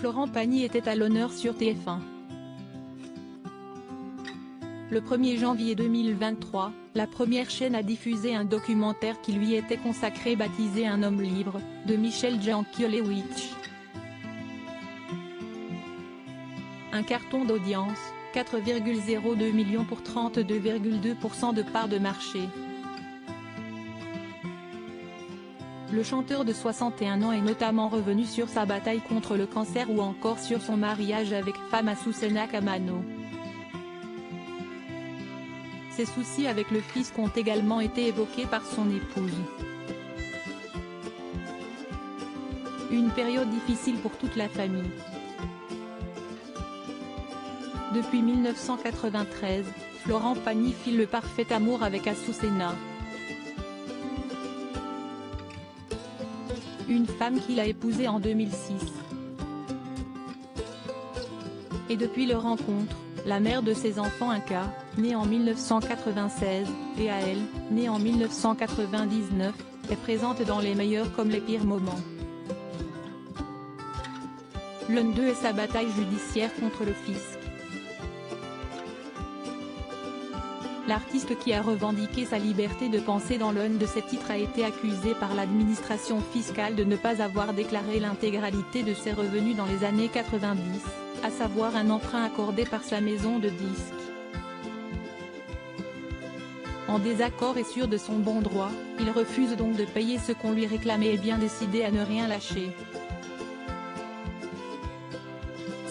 Florent Pagny était à l'honneur sur TF1. Le 1er janvier 2023, la première chaîne a diffusé un documentaire qui lui était consacré baptisé Un homme libre, de Michel Jankéléwitch. Un carton d'audience, 4,02 millions pour 32,2% de part de marché. Le chanteur de 61 ans est notamment revenu sur sa bataille contre le cancer ou encore sur son mariage avec femme Azucena Camano. Ses soucis avec le fisc ont également été évoqués par son épouse. Une période difficile pour toute la famille. Depuis 1993, Florent Pagny fit le parfait amour avec Azucena. Une femme qu'il a épousée en 2006. Et depuis leur rencontre, la mère de ses enfants Inca, née en 1996, et Ael, née en 1999, est présente dans les meilleurs comme les pires moments. L'un d'eux est sa bataille judiciaire contre le fisc. L'artiste qui a revendiqué sa liberté de penser dans l'un de ses titres a été accusé par l'administration fiscale de ne pas avoir déclaré l'intégralité de ses revenus dans les années 90, à savoir un emprunt accordé par sa maison de disques. En désaccord et sûr de son bon droit, il refuse donc de payer ce qu'on lui réclamait et bien décidé à ne rien lâcher.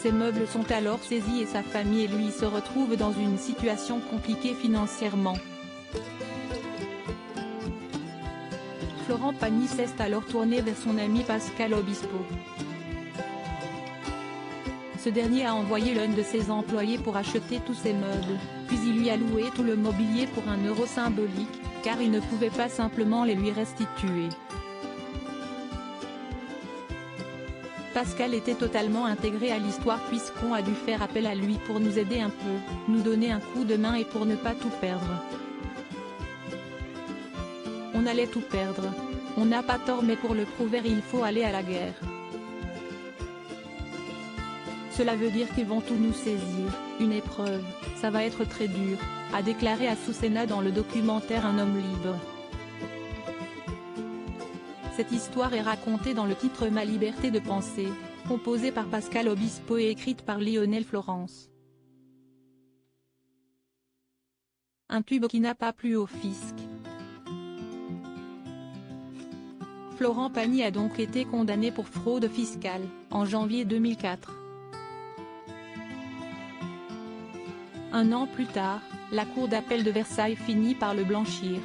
Ses meubles sont alors saisis et sa famille et lui se retrouvent dans une situation compliquée financièrement. Florent Pagny s'est alors tourné vers son ami Pascal Obispo. Ce dernier a envoyé l'un de ses employés pour acheter tous ses meubles, puis il lui a loué tout le mobilier pour un euro symbolique, car il ne pouvait pas simplement les lui restituer. Pascal était totalement intégré à l'histoire puisqu'on a dû faire appel à lui pour nous aider un peu, nous donner un coup de main et pour ne pas tout perdre. On allait tout perdre. On n'a pas tort mais pour le prouver il faut aller à la guerre. Cela veut dire qu'ils vont tout nous saisir, une épreuve, ça va être très dur, a déclaré Azucena dans le documentaire Un homme libre. Cette histoire est racontée dans le titre Ma liberté de penser, composé par Pascal Obispo et écrite par Lionel Florence. Un tube qui n'a pas plu au fisc. Florent Pagny a donc été condamné pour fraude fiscale, en janvier 2004. Un an plus tard, la cour d'appel de Versailles finit par le blanchir.